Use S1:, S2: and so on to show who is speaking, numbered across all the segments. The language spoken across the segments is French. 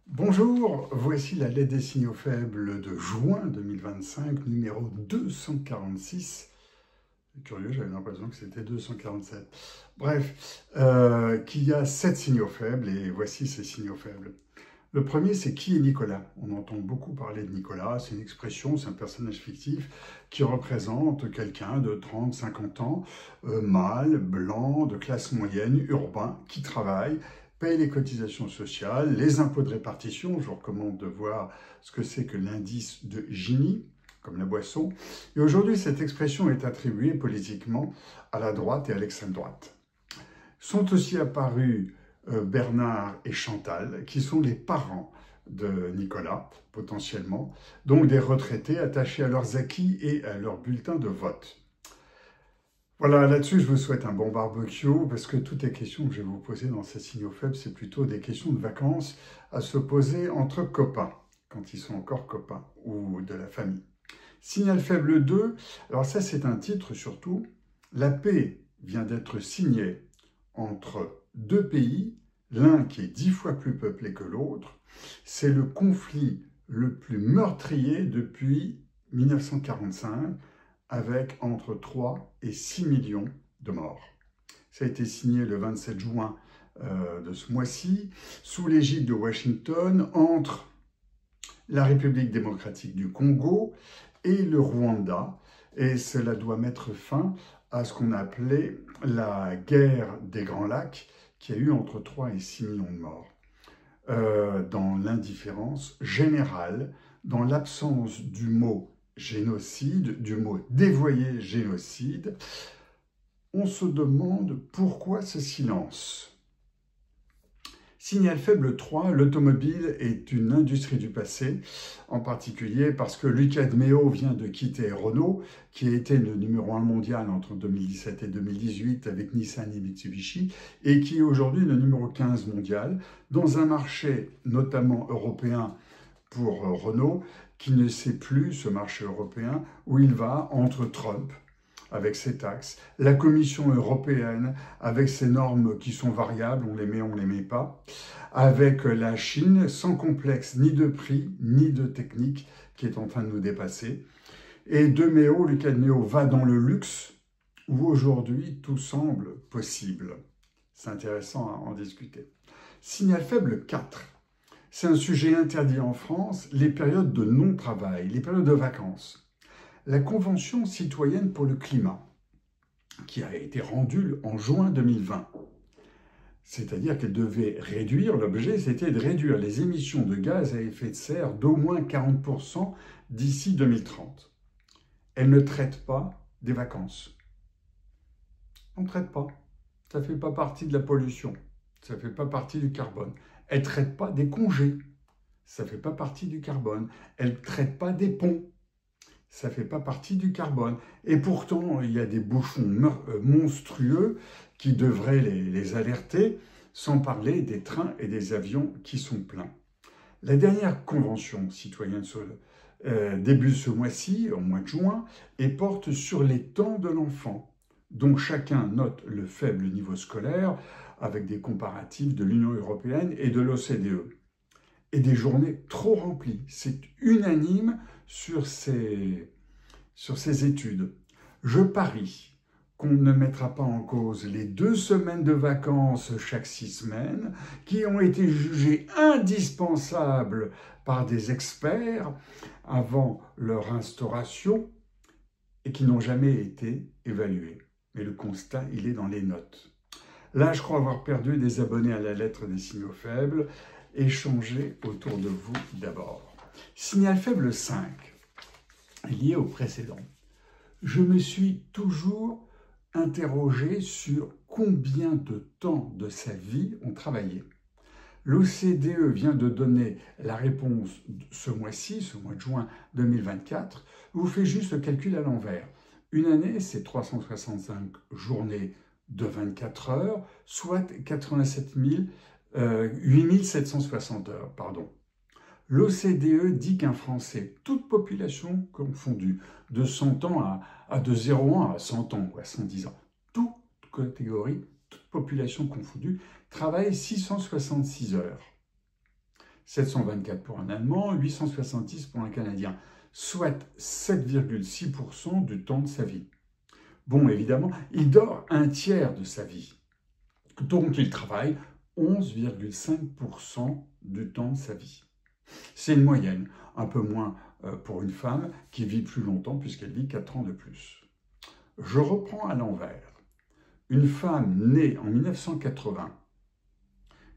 S1: Bonjour, voici la lettre des signaux faibles de juin 2025, numéro 246. C'est curieux, j'avais l'impression que c'était 247. Bref, qui a 7 signaux faibles, et voici ces signaux faibles. Le premier, c'est qui est Nicolas? On entend beaucoup parler de Nicolas, c'est une expression, c'est un personnage fictif qui représente quelqu'un de 30, 50 ans, mâle, blanc, de classe moyenne, urbain, qui travaille, paye les cotisations sociales, les impôts de répartition. Je vous recommande de voir ce que c'est que l'indice de Gini, comme la boisson. Et aujourd'hui, cette expression est attribuée politiquement à la droite et à l'extrême droite. Sont aussi apparus Bernard et Chantal, qui sont les parents de Nicolas, potentiellement, donc des retraités attachés à leurs acquis et à leur bulletin de vote. Voilà, là-dessus, je vous souhaite un bon barbecue, parce que toutes les questions que je vais vous poser dans ces signaux faibles, c'est plutôt des questions de vacances à se poser entre copains, quand ils sont encore copains, ou de la famille. Signal faible 2, alors ça c'est un titre surtout, la paix vient d'être signée entre deux pays, l'un qui est 10 fois plus peuplé que l'autre. C'est le conflit le plus meurtrier depuis 1945, avec entre 3 et 6 millions de morts. Ça a été signé le 27 juin de ce mois-ci, sous l'égide de Washington, entre la République démocratique du Congo et le Rwanda. Et cela doit mettre fin à ce qu'on appelait la guerre des Grands Lacs, qui a eu entre 3 et 6 millions de morts. Dans l'indifférence générale, dans l'absence du mot génocide, du mot dévoyé génocide, on se demande pourquoi ce silence. Signal faible 3, l'automobile est une industrie du passé, en particulier parce que Luca de Meo vient de quitter Renault, qui a été le numéro 1 mondial entre 2017 et 2018 avec Nissan et Mitsubishi, et qui est aujourd'hui le numéro 15 mondial, dans un marché notamment européen pour Renault, qui ne sait plus, ce marché européen, où il va entre Trump, avec ses taxes, la Commission européenne, avec ses normes qui sont variables, on les met pas, avec la Chine, sans complexe ni de prix, ni de technique, qui est en train de nous dépasser. Et Lucas de Meo va dans le luxe, où aujourd'hui tout semble possible. C'est intéressant à en discuter. Signal faible 4. C'est un sujet interdit en France, les périodes de non-travail, les périodes de vacances. La Convention citoyenne pour le climat, qui a été rendue en juin 2020, c'est-à-dire qu'elle devait réduire, l'objet c'était de réduire les émissions de gaz à effet de serre d'au moins 40% d'ici 2030. Elle ne traite pas des vacances. On ne traite pas. Ça ne fait pas partie de la pollution. Ça ne fait pas partie du carbone. Elle ne traite pas des congés. Ça ne fait pas partie du carbone. Elle ne traite pas des ponts. Ça ne fait pas partie du carbone. Et pourtant, il y a des bouchons monstrueux qui devraient les alerter, sans parler des trains et des avions qui sont pleins. La dernière convention citoyenne débute ce mois-ci, au mois de juin, et porte sur les temps de l'enfant. Donc chacun note le faible niveau scolaire avec des comparatifs de l'Union européenne et de l'OCDE. Et des journées trop remplies. C'est unanime sur ces études. Je parie qu'on ne mettra pas en cause les 2 semaines de vacances chaque 6 semaines, qui ont été jugées indispensables par des experts avant leur instauration et qui n'ont jamais été évaluées. Mais le constat, il est dans les notes. Là, je crois avoir perdu des abonnés à la lettre des signaux faibles. Échangez autour de vous d'abord. Signal faible 5, lié au précédent. Je me suis toujours interrogé sur combien de temps de sa vie on travaillait. L'OCDE vient de donner la réponse ce mois-ci, ce mois de juin 2024. Vous faites juste le calcul à l'envers. Une année, c'est 365 journées de 24 heures, soit 8760 heures. L'OCDE dit qu'un Français, toute population confondue, de 100 ans de 0 à 100 ans, 110 ans, toute catégorie, toute population confondue, travaille 666 heures. 724 pour un Allemand, 870 pour un Canadien, soit 7,6% du temps de sa vie. Bon, évidemment, il dort un tiers de sa vie. Donc, il travaille 11,5% du temps de sa vie. C'est une moyenne, un peu moins pour une femme qui vit plus longtemps puisqu'elle vit 4 ans de plus. Je reprends à l'envers. Une femme née en 1980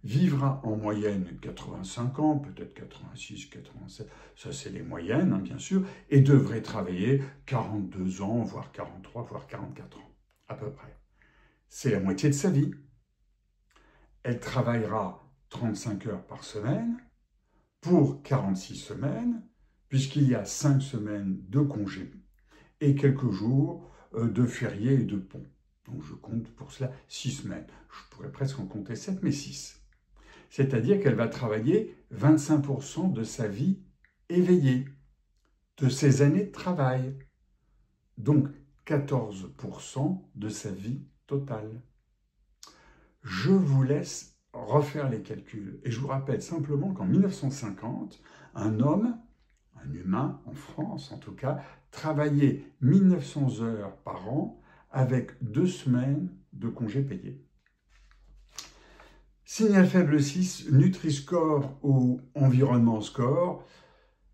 S1: vivra en moyenne 85 ans, peut-être 86, 87, ça c'est les moyennes, hein, bien sûr, et devrait travailler 42 ans, voire 43, voire 44 ans, à peu près. C'est la moitié de sa vie. Elle travaillera 35 heures par semaine pour 46 semaines, puisqu'il y a 5 semaines de congés et quelques jours de fériés et de ponts. Donc je compte pour cela 6 semaines. Je pourrais presque en compter 7, mais 6. C'est-à-dire qu'elle va travailler 25% de sa vie éveillée, de ses années de travail. Donc 14% de sa vie totale. Je vous laisse refaire les calculs. Et je vous rappelle simplement qu'en 1950, un homme, un humain en France en tout cas, travaillait 1900 heures par an avec 2 semaines de congés payés. Signal faible 6, Nutri-Score ou Environnement Score.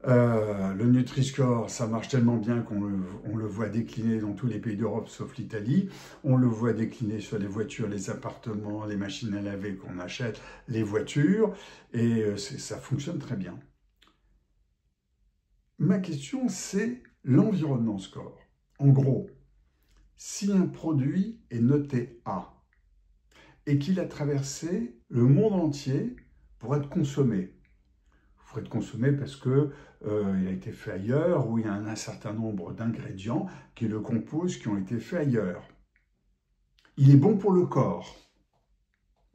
S1: Le Nutri-Score, ça marche tellement bien qu'on le voit décliner dans tous les pays d'Europe sauf l'Italie. On le voit décliner sur les voitures, les appartements, les machines à laver qu'on achète, les voitures, et ça fonctionne très bien. Ma question, c'est l'Environnement Score. En gros, si un produit est noté A et qu'il a traversé le monde entier pour être consommé, pour être consommé parce qu'il a été fait ailleurs, ou il y a un certain nombre d'ingrédients qui le composent, qui ont été faits ailleurs. Il est bon pour le corps,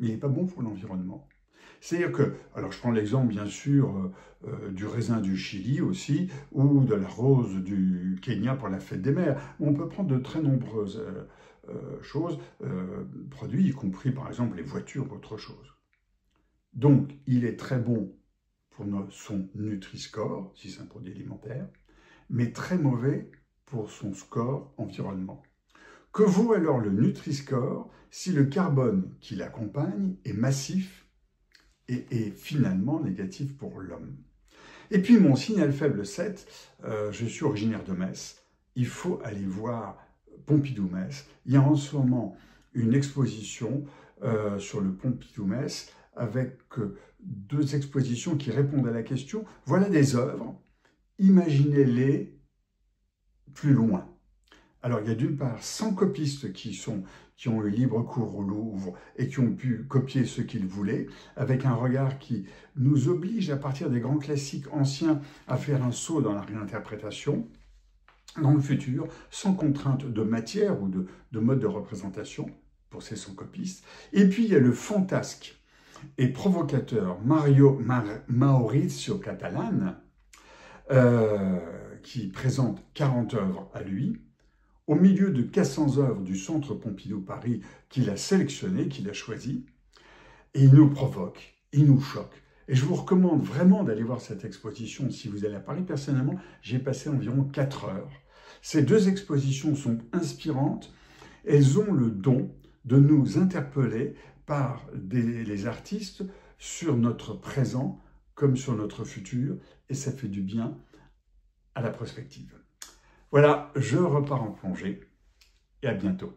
S1: mais il n'est pas bon pour l'environnement. C'est-à-dire que, alors je prends l'exemple bien sûr du raisin du Chili aussi, ou de la rose du Kenya pour la fête des mers. On peut prendre de très nombreuses choses, produits, y compris par exemple les voitures ou autre chose. Donc il est très bon pour son Nutri-Score, si c'est un produit alimentaire, mais très mauvais pour son score environnement. Que vaut alors le Nutri-Score si le carbone qui l'accompagne est massif et finalement négatif pour l'homme? Et puis mon signal faible 7, je suis originaire de Metz, il faut aller voir Pompidou-Metz. Il y a en ce moment une exposition sur le Pompidou-Metz avec 2 expositions qui répondent à la question. Voilà des œuvres, imaginez-les plus loin. Alors il y a d'une part 100 copistes qui ont eu libre cours au Louvre et qui ont pu copier ce qu'ils voulaient, avec un regard qui nous oblige à partir des grands classiques anciens à faire un saut dans la réinterprétation, dans le futur, sans contrainte de matière ou de mode de représentation pour ces 100 copistes. Et puis il y a le fantasque et provocateur Maurizio Catalan, qui présente 40 œuvres à lui, au milieu de 400 œuvres du Centre Pompidou Paris qu'il a sélectionnées, qu'il a choisies, et il nous provoque, il nous choque. Et je vous recommande vraiment d'aller voir cette exposition si vous allez à Paris. Personnellement, j'ai passé environ 4 heures. Ces 2 expositions sont inspirantes. Elles ont le don de nous interpeller par les artistes sur notre présent comme sur notre futur, et ça fait du bien à la prospective. Voilà, je repars en plongée, et à bientôt.